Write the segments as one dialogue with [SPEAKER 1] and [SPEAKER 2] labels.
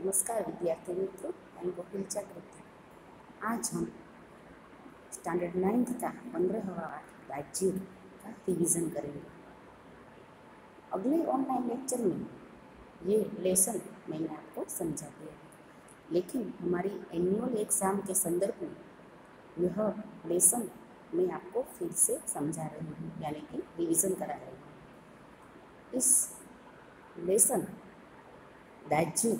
[SPEAKER 1] नमस्कार विद्यार्थी मित्रों, मैं गोकुल चक्रवर्ती। आज हम स्टैंडर्ड 9th का 15वां राज्य का रिवीजन करेंगे। अगले ऑनलाइन लेक्चर में ये लेसन मैंने आपको समझा दिया, लेकिन हमारी एनुअल एग्ज़ाम के संदर्भ में यह लेसन मैं आपको फिर से समझा रही हूँ, यानी कि रिवीजन करा रही हूँ। इस लेसन राज्य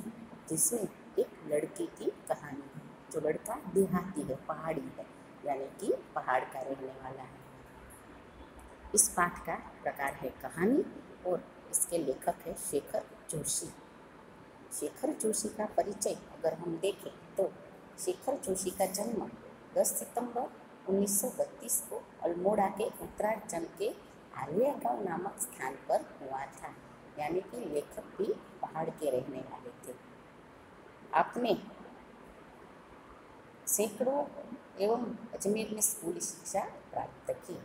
[SPEAKER 1] जिसमें एक लड़के की कहानी है, जो लड़का देहाती है, पहाड़ी है, यानी कि पहाड़ का रहने वाला है। इस पाठ का प्रकार है कहानी और इसके लेखक है शेखर जोशी। शेखर जोशी का परिचय अगर हम देखें तो शेखर जोशी का जन्म 10 सितंबर 1932 को अल्मोड़ा के उत्तरांचल के आलिया गांव नामक स्थान पर हुआ था, यानी कि लेखक भी पहाड़ के रहने वाले थे। आपने सैकड़ों एवं अजमेर में स्कूली शिक्षा प्राप्त की।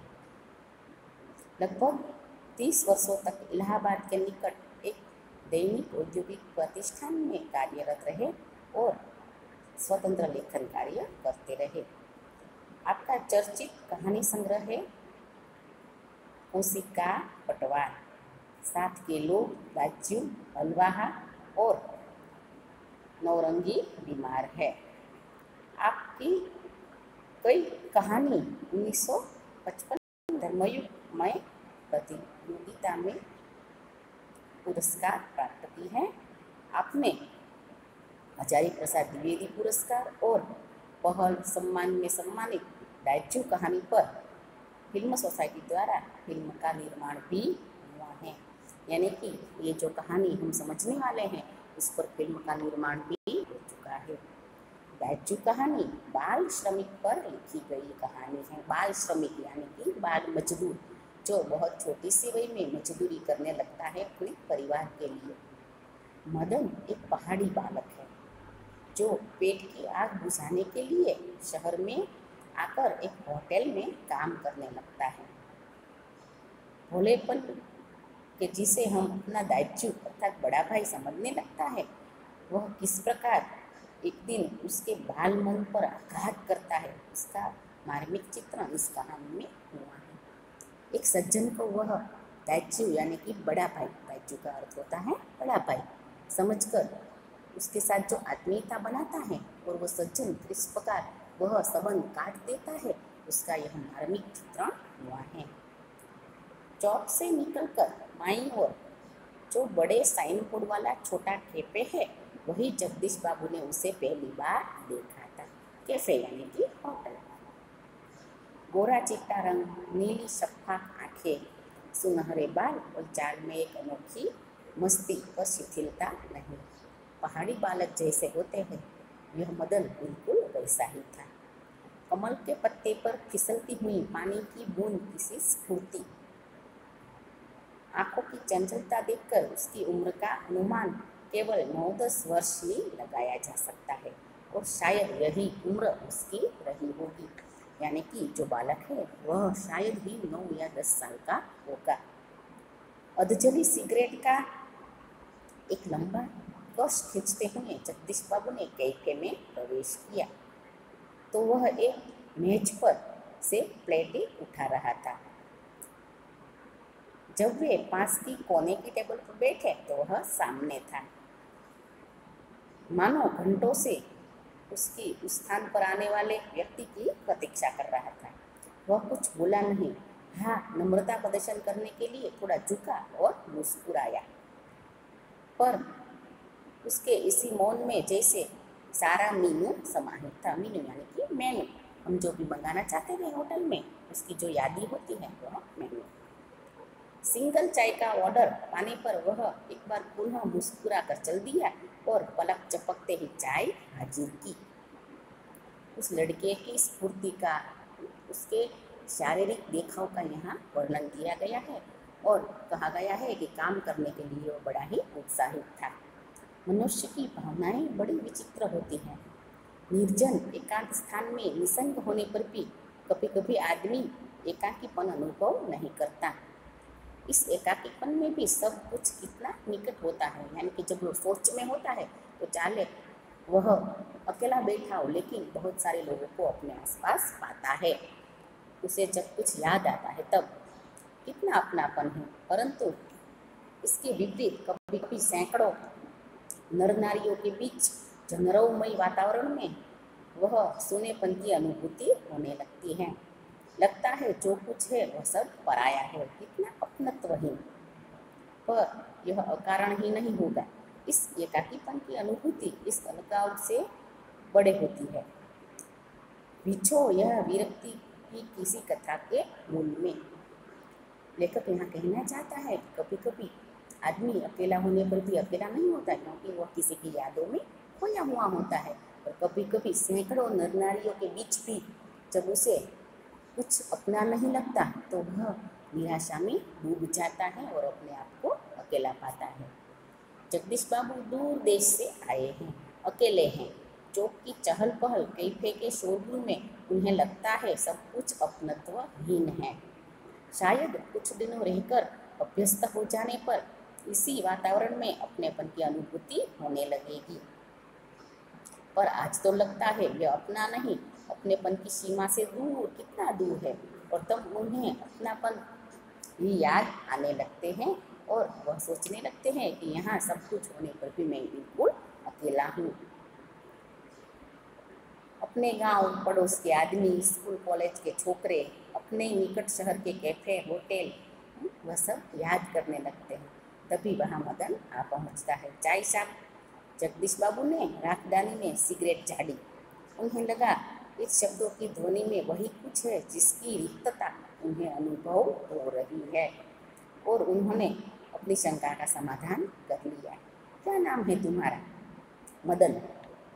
[SPEAKER 1] लगभग 30 वर्षों तक इलाहाबाद के निकट एक दैनिक औद्योगिक प्रतिष्ठान में कार्यरत रहे और स्वतंत्र लेखन कार्य करते रहे। आपका चर्चित कहानी संग्रह है कोशिका पटवार, साथ के लोग, राज्यू, हलवाहा और नौरंगी बीमार है। आपकी कई कहानी 1955 धर्मयुग में प्रतियोगिता में पुरस्कार प्राप्त की है। आपने हजारी प्रसाद द्विवेदी पुरस्कार और पहल सम्मान में सम्मानित राज्यू कहानी पर फिल्म सोसाइटी द्वारा फिल्म का निर्माण भी हुआ है, यानी कि ये जो कहानी हम समझने वाले हैं इस पर फिल्म का निर्माण भी हो चुका है। राज्यू कहानी बाल श्रमिक पर लिखी गई कहानी है। बाल श्रमिक यानी कि बाल मजदूर, जो बहुत छोटी सी वय में मजदूरी करने लगता है अपने परिवार के लिए। मदन एक पहाड़ी बालक है जो पेट की आग बुझाने के लिए शहर में आकर एक होटल में काम करने लगता है। भोलेपन के जिसे हम अपना दायित्व अर्थात बड़ा भाई समझने लगता है, वह किस प्रकार एक दिन उसके बाल मन पर आघात करता है, उसका मार्मिक चित्रण इस कहानी में हुआ है। एक सज्जन को वह दायित्व यानी कि बड़ा भाई, दायित्व का अर्थ होता है बड़ा भाई, समझकर उसके साथ जो आत्मीयता बनाता है और वह सज्जन इस प्रकार वह संबंध काट देता है, उसका यह मार्मिक चित्रण हुआ है। चौक से निकलकर माई ओर जो बड़े साइन बोर्ड वाला छोटा कैफे है, वही जगदीश बाबू ने उसे पहली बार देखा था। कैफे यानी कि होटल। गोरा चिट्टा रंग, नीली शफाफ आंखें, सुनहरे बाल और चाल में एक अनोखी मस्ती और शिथिलता नहीं। पहाड़ी बालक जैसे होते हैं, यह मदन बिल्कुल वैसा ही था। कमल के पत्ते पर फिसलती हुई पानी की बूंद किसी स्फूर्ति, आंखों की चंचलता देखकर उसकी उम्र का अनुमान केवल 9-10 वर्ष ही लगाया जा सकता है, और शायद यही उम्र उसकी रही होगी, यानी कि जो बालक है वह शायद ही 9 या 10 साल का होगा। अधजली सिगरेट का एक लंबा कश खींचते हुए जगदीश बाबू ने कैफे में प्रवेश किया तो वह एक मेज पर से प्लेटें उठा रहा था। जब वे पास की कोने की टेबल पर बैठे तो वह सामने था, मानो घंटों से उसकी उस स्थान पर आने वाले व्यक्ति की प्रतीक्षा कर रहा था। वह कुछ बोला नहीं, हाँ, नम्रता प्रदर्शन करने के लिए थोड़ा झुका और मुस्कुराया, पर उसके इसी मौन में जैसे सारा मीनू समाहित था। मीनू यानी कि मेनू, हम जो भी मंगाना चाहते हैं होटल में उसकी जो यादी होती है वह मेनू। सिंगल चाय का ऑर्डर पाने पर वह एक बार पुनः मुस्कुरा कर चल दिया और पलक चपकते ही चाय हाजिर की। उस लड़के की स्फूर्ति का, उसके शारीरिक देखाव का यहाँ वर्णन किया गया है और कहा गया है कि काम करने के लिए वह बड़ा ही उत्साहित था। मनुष्य की भावनाएं बड़ी विचित्र होती हैं। निर्जन एकांत स्थान में निसंग होने पर भी कभी कभी आदमी एकाकीपन अनुभव नहीं करता। इस एकाकीपन में भी सब कुछ कितना निकट होता है, यानी कि जब वो सोच में होता है तो चाले वह अकेला बैठा हो लेकिन बहुत सारे लोगों को अपने आसपास पाता है। उसे जब कुछ याद आता है तब कितना अपनापन है। परंतु इसके विपरीत कभी कभी सैकड़ों नर नारियों के बीच जनरवमय वातावरण में वह सूनेपन की अनुभूति होने लगती है। लगता है जो कुछ है वह सब पराया है, कितना अपनत्वहीन। पर यह अकारण ही नहीं होगा। इस एकाकीपन की अनुभूति इस अलगाव से बड़े होती है। बिछो यह विरक्ति की किसी कथा के मूल में। लेखक यहाँ कहना चाहता है कि कभी कभी आदमी अकेला होने पर भी अकेला नहीं होता, क्योंकि वह किसी की यादों में खोया हुआ होता है। और कभी कभी सैकड़ों नर नारियों के बीच भी जब उसे कुछ अपना नहीं लगता तो वह निराशा में डूब जाता है और अपने आप को अकेला पाता है। जगदीश बाबू दूर देश से आए हैं, अकेले हैं। चौक की चहल पहल कैफे के शोरगुल में उन्हें लगता है सब कुछ अपनत्वहीन है। शायद कुछ दिनों रहकर अभ्यस्त हो जाने पर इसी वातावरण में अपनेपन की अनुभूति होने लगेगी। पर आज तो लगता है यह अपना नहीं, अपनेपन की सीमा से दूर, कितना दूर है। और तब उन्हें अपनापन ही याद आने लगते हैं और वह सोचने लगते हैं कि यहाँ सब कुछ होने पर भी मैं बिल्कुल अकेला हूँ। अपने गांव पड़ोस के आदमी, स्कूल कॉलेज के छोकरे, अपने निकट शहर के कैफे होटल, वह सब याद करने लगते हैं। तभी वहाँ मदन आ पहुँचता है। चाय साहब। जगदीश बाबू ने राखदानी में सिगरेट झाड़ी। उन्हें लगा इस शब्दों की ध्वनि में वही कुछ है जिसकी रिक्तता उन्हें अनुभव हो रही है। और उन्होंने अपनी शंका का समाधान कर लिया। क्या नाम है तुम्हारा? मदन।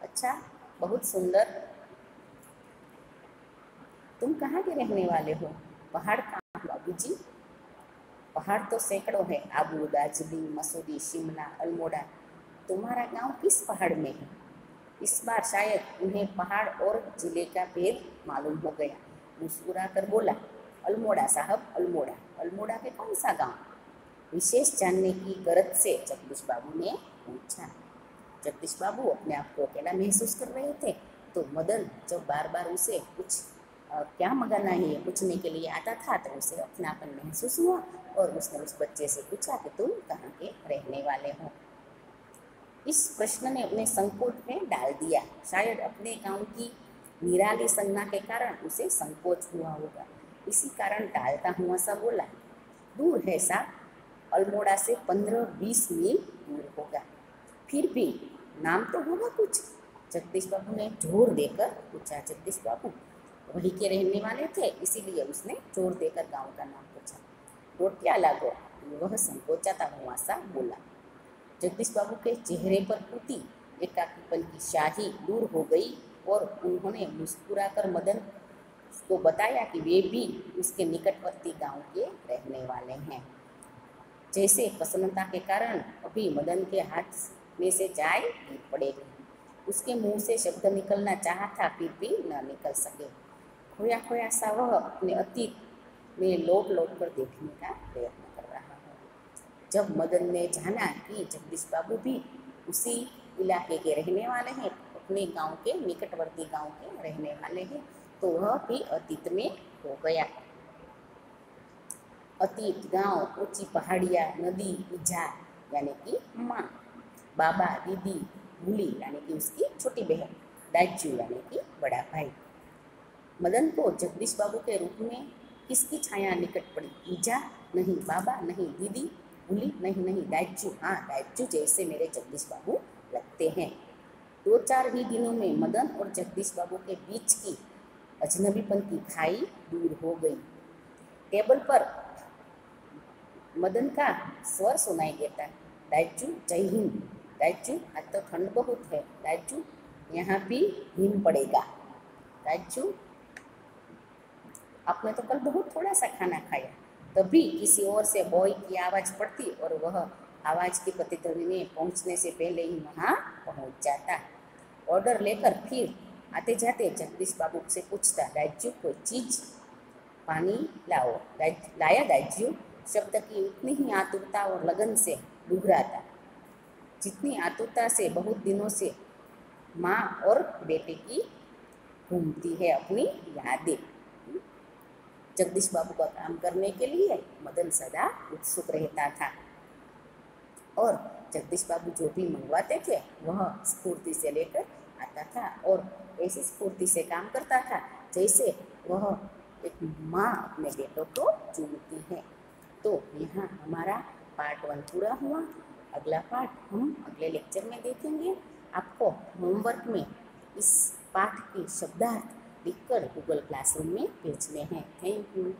[SPEAKER 1] अच्छा, बहुत सुंदर। तुम कहाँ के रहने वाले हो? पहाड़ कहाँ बाबूजी? पहाड़ तो सैकड़ों है, आबू, दार्जिलिंग, मसूरी, शिमला, अल्मोड़ा। तुम्हारा गांव किस पहाड़ में है? इस बार शायद उन्हें पहाड़ और जिले का भेद मालूम हो गया। मुस्कुरा कर बोला, अल्मोड़ा साहब, अल्मोड़ा। अल्मोड़ा के कौन सा गांव? विशेष जानने की गरज से जगदीश बाबू ने पूछा। जगदीश बाबू अपने आप को अकेला महसूस कर रहे थे, तो मदन जब बार बार उसे कुछ क्या मंगाना है पूछने के लिए आता था तो उसे अपनापन महसूस हुआ और उसने उस बच्चे से पूछा कि तुम कहाँ के रहने वाले हो। इस प्रश्न ने उन्हें संकोच में डाल दिया। शायद अपने गांव की निराली संज्ञा के कारण उसे संकोच हुआ होगा। इसी कारण टालता हुआ सा बोला, दूर है साहब, अल्मोड़ा से 15-20 मील दूर होगा। फिर भी नाम तो होगा कुछ? जगदीश बाबू ने जोर देकर पूछा। जगदीश बाबू वहीं के रहने वाले थे, इसीलिए उसने जोर देकर गांव का नाम पूछा। रोटियां लागो, वह संकोचाता हुआ सा बोला। जगदीश बाबू के चेहरे पर टूटी एकाकीपन की शाही दूर हो गई और उन्होंने मुस्कुराकर मदन को बताया कि वे भी उसके निकटवर्ती गांव के रहने वाले हैं। जैसे प्रसन्नता के कारण अभी मदन के हाथ में से चाय गिर पड़ेगी। उसके मुंह से शब्द निकलना चाहा था, फिर भी न निकल सके। खोया खोया सा वह अपने अतीत में लौट लौट कर देखने का प्रयत्न कर रहा है। जब मदन ने जाना कि जगदीश बाबू भी उसी इलाके के रहने वाले हैं, अपने गांव के निकटवर्ती गांव के रहने वाले हैं, तो वह भी अतीत में हो गया। अतीत, गांव, ऊंची पहाड़ियाँ, नदी, इजा यानी कि माँ, बाबा, दीदी, भूली यानी कि उसकी छोटी बहन, दाजू यानी कि बड़ा भाई। मदन को जगदीश बाबू के रूप में किसकी छाया निकट पड़ी? ईजा नहीं, बाबा नहीं, दीदी, भूली नहीं, नहीं, दाजू। हाँ, दाजू जैसे मेरे जगदीश बाबू लगते हैं। 2-4 ही दिनों में मदन और जगदीश बाबू के बीच की अजनबीपन की खाई दूर हो गई। टेबल पर मदन का स्वर सुनाई देता, दाजू जय हिंद। दाजू आज तो ठंड बहुत है। दाजू यहाँ भी हिम पड़ेगा। दाजू आपने तो कल बहुत थोड़ा सा खाना खाया। तभी किसी और से बॉय की आवाज़ पड़ती और वह आवाज़ की प्रतिध्वनि में पहुँचने से पहले ही वहाँ पहुँच जाता। ऑर्डर लेकर फिर आते जाते जगदीश बाबू से पूछता, दाजू कोई चीज़? पानी लाओ। लाया दाजू? शब्द की उतनी ही आतुरता और लगन से डूबराता, जितनी आतुरता से बहुत दिनों से माँ और बेटे की घूमती है अपनी यादें। जगदीश बाबू का काम करने के लिए मदन सदा उत्सुक रहता था और जगदीश बाबू जो भी मंगवाते थे वह स्फूर्ति से लेकर आता था और ऐसी स्फूर्ति से काम करता था जैसे वह एक माँ अपने बेटों को चूमती है। तो यहाँ हमारा पार्ट 1 पूरा हुआ। अगला पार्ट हम अगले लेक्चर में देखेंगे। आपको होमवर्क में इस पाठ के शब्दार्थ लिखकर गूगल क्लासरूम में भेजने हैं। Thank you.